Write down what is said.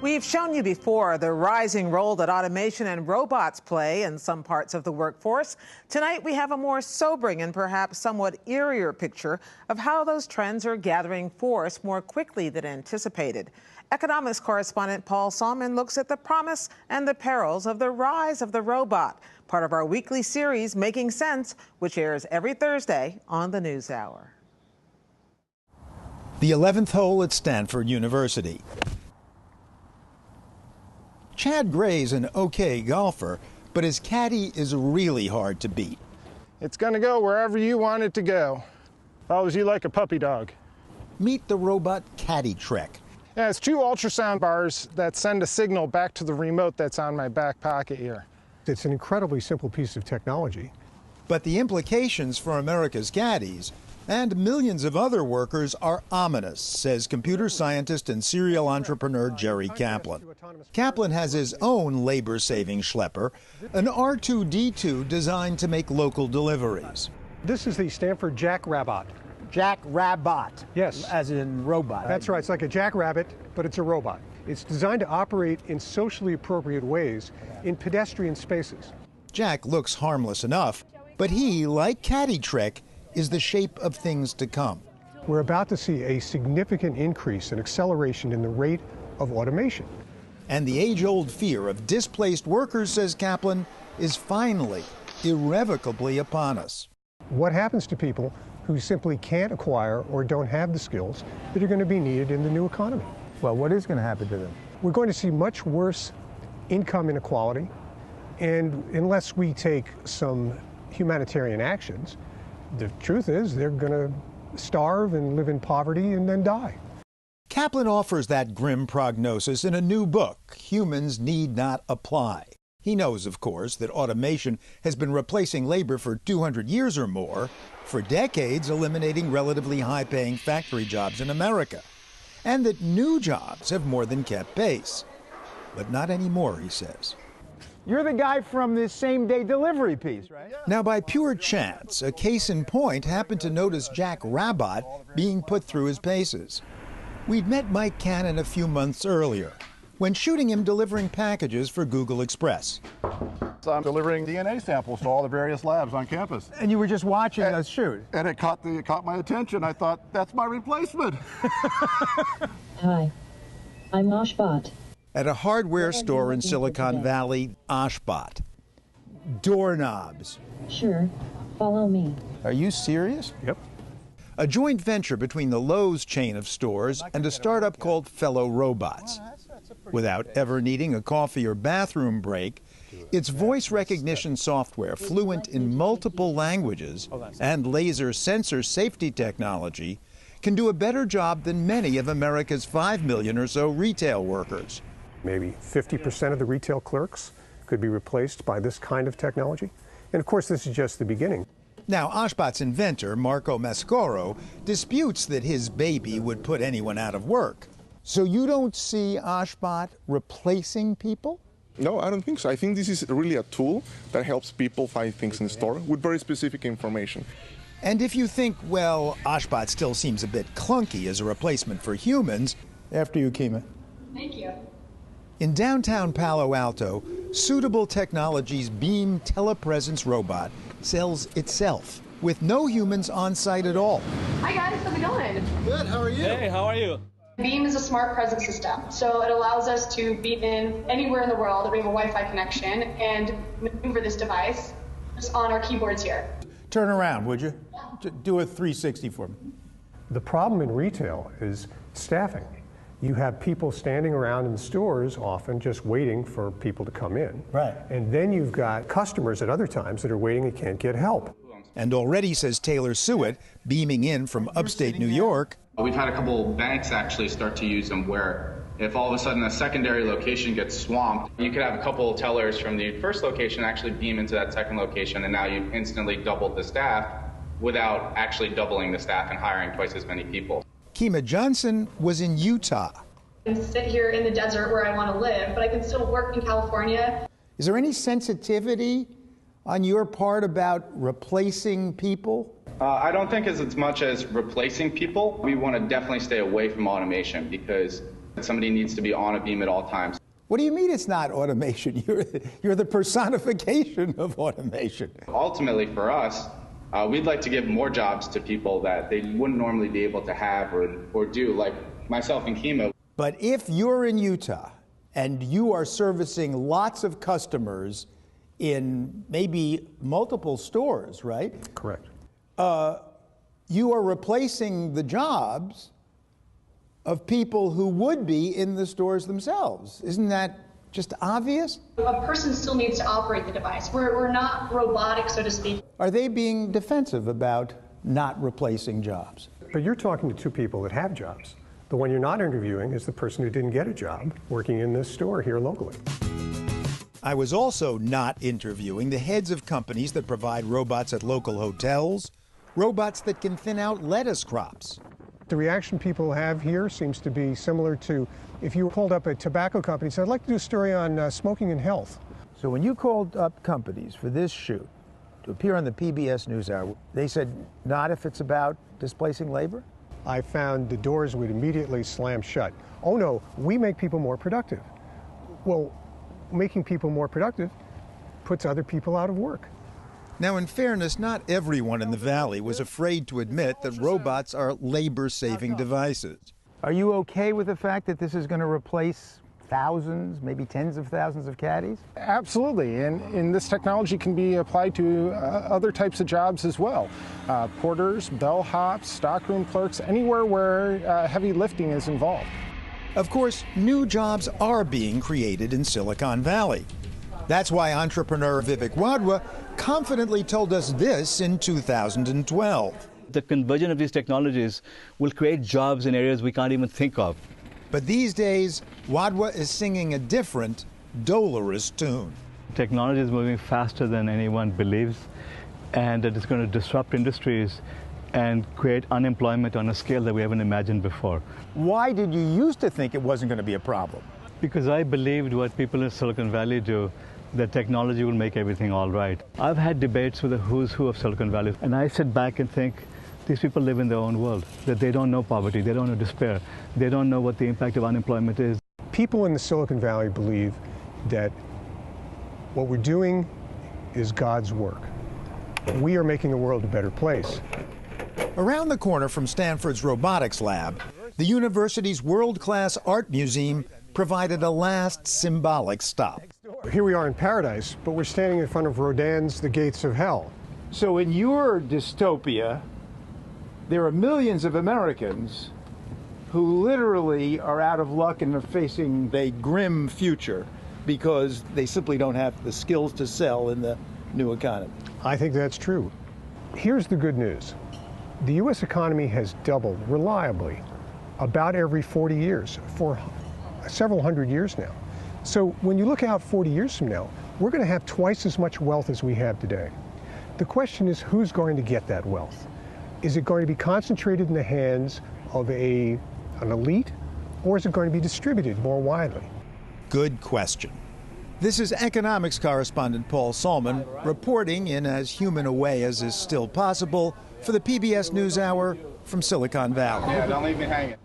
We've shown you before the rising role that automation and robots play in some parts of the workforce. Tonight, we have a more sobering and perhaps somewhat eerier picture of how those trends are gathering force more quickly than anticipated. Economics correspondent Paul Salmon looks at the promise and the perils of the rise of the robot, part of our weekly series, Making Sense, which airs every Thursday on the NewsHour. The 11th hole at Stanford University. Chad Gray's an okay golfer, but his caddy is really hard to beat. It's going to go wherever you want it to go. If I was you, like a puppy dog. Meet the robot Caddy Trek. Yeah, it's two ultrasound bars that send a signal back to the remote that's on my back pocket here. It's an incredibly simple piece of technology. But the implications for America's caddies and millions of other workers are ominous, says computer scientist and serial entrepreneur Jerry Kaplan. Kaplan has his own labor-saving schlepper, an R2-D2 designed to make local deliveries. This is the Stanford Jackrabbit. Jackrabbit? Yes. As in robot. That's right. It's like a jackrabbit, but it's a robot. It's designed to operate in socially appropriate ways in pedestrian spaces. Jack looks harmless enough, but he, like Caddy Trek, is the shape of things to come. We're about to see a significant increase in acceleration in the rate of automation. And the age-old fear of displaced workers, says Kaplan, is finally, irrevocably upon us. What happens to people who simply can't acquire or don't have the skills that are going to be needed in the new economy? Well, what is going to happen to them? We're going to see much worse income inequality, and unless we take some humanitarian actions, the truth is they're going to starve and live in poverty and then die. Kaplan offers that grim prognosis in a new book, Humans Need Not Apply. He knows, of course, that automation has been replacing labor for 200 years or more, for decades eliminating relatively high-paying factory jobs in America, and that new jobs have more than kept pace. But not anymore, he says. You're the guy from this same-day delivery piece, right? Now, by pure chance, a case in point happened to notice Jack Rabbit being put through his paces. We'd met Mike Cannon a few months earlier, when shooting him delivering packages for Google Express. So I'm delivering DNA samples to all the various labs on campus. And you were just watching us shoot. And it caught my attention. I thought, that's my replacement. Hi, I'm Oshbot. At a hardware store in Silicon Valley, Oshbot. Doorknobs. Sure, follow me. Are you serious? Yep. A joint venture between the Lowe's chain of stores and a startup called Fellow Robots. Without ever needing a coffee or bathroom break, its voice recognition software, fluent in multiple languages, and laser sensor safety technology, can do a better job than many of America's 5 million or so retail workers. Maybe 50% of the retail clerks could be replaced by this kind of technology. And of course, this is just the beginning. Now, Oshbot's inventor, Marco Mascoro, disputes that his baby would put anyone out of work. So you don't see Oshbot replacing people? No, I don't think so. I think this is really a tool that helps people find things in the store with very specific information. And if you think, well, Oshbot still seems a bit clunky as a replacement for humans, After you, Kima. Thank you. in downtown Palo Alto, Suitable Technologies' Beam telepresence robot sells itself, with no humans on site at all. Hi guys, how's it going? Good, how are you? Hey, how are you? Beam is a smart presence system, so it allows us to be in anywhere in the world that we have a Wi-Fi connection and maneuver this device just on our keyboards here. Turn around, would you? Do a 360 for me. The problem in retail is staffing. You have people standing around in stores often just waiting for people to come in. Right. And then you've got customers at other times that are waiting and can't get help. And already, says Taylor Sewitt, beaming in from upstate New York, we've had a couple banks actually start to use them where if all of a sudden a secondary location gets swamped, you could have a couple tellers from the first location actually beam into that second location, and now you've instantly doubled the staff without actually doubling the staff and hiring twice as many people. Kima Johnson was in Utah. I can sit here in the desert where I want to live, but I can still work in California. Is there any sensitivity on your part about replacing people? I don't think it's as much as replacing people. We want to definitely stay away from automation because Somebody needs to be on a beam at all times. What do you mean it's not automation? You're the personification of automation. Ultimately, for us, we'd like to give more jobs to people that they wouldn't normally be able to have or do, like myself in chemo. But if you're in Utah and you are servicing lots of customers in maybe multiple stores, right? Correct. You are replacing the jobs of people who would be in the stores themselves. Isn't that just obvious? A person still needs to operate the device. We're not robotic, so to speak. Are they being defensive about not replacing jobs? But you're talking to two people that have jobs. The one you're not interviewing is the person who didn't get a job working in this store here locally. I was also not interviewing the heads of companies that provide robots at local hotels, robots that can thin out lettuce crops. The reaction people have here seems to be similar to if you called up a tobacco company and said, I'd like to do a story on smoking and health. So when you called up companies for this shoot to appear on the PBS NewsHour, they said not if it's about displacing labor? I found the doors would immediately slam shut. Oh no, we make people more productive. Well, making people more productive puts other people out of work. Now, in fairness, not everyone in the Valley was afraid to admit that robots are labor-saving devices. Are you okay with the fact that this is going to replace thousands, maybe tens of thousands of caddies? Absolutely, and this technology can be applied to other types of jobs as well. Porters, bellhops, stockroom clerks, anywhere where heavy lifting is involved. Of course, new jobs are being created in Silicon Valley. That's why entrepreneur Vivek Wadhwa confidently told us this in 2012. The convergence of these technologies will create jobs in areas we can't even think of. But these days, Wadhwa is singing a different, dolorous tune. Technology is moving faster than anyone believes, and it is going to disrupt industries and create unemployment on a scale that we haven't imagined before. Why did you used to think it wasn't going to be a problem? Because I believed what people in Silicon Valley do, that technology will make everything all right. I've had debates with the who's who of Silicon Valley, and I sit back and think, these people live in their own world, that they don't know poverty, they don't know despair, they don't know what the impact of unemployment is. People in the Silicon Valley believe that what we're doing is God's work. We are making the world a better place. Around the corner from Stanford's robotics lab, the university's world-class art museum provided a last symbolic stop. Here we are in paradise, but we're standing in front of Rodin's The Gates of Hell. So in your dystopia, there are millions of Americans who literally are out of luck and are facing A grim future because they simply don't have the skills to sell in the new economy. I think that's true. Here's the good news. The U.S. economy has doubled reliably about every 40 years for several hundred years now. So when you look out 40 years from now, we're going to have twice as much wealth as we have today. The question is, who's going to get that wealth? Is it going to be concentrated in the hands of an elite, or is it going to be distributed more widely? Good question. This is economics correspondent Paul Solman reporting in as human a way as is still possible for the PBS NewsHour from Silicon Valley. Yeah, don't leave me hanging.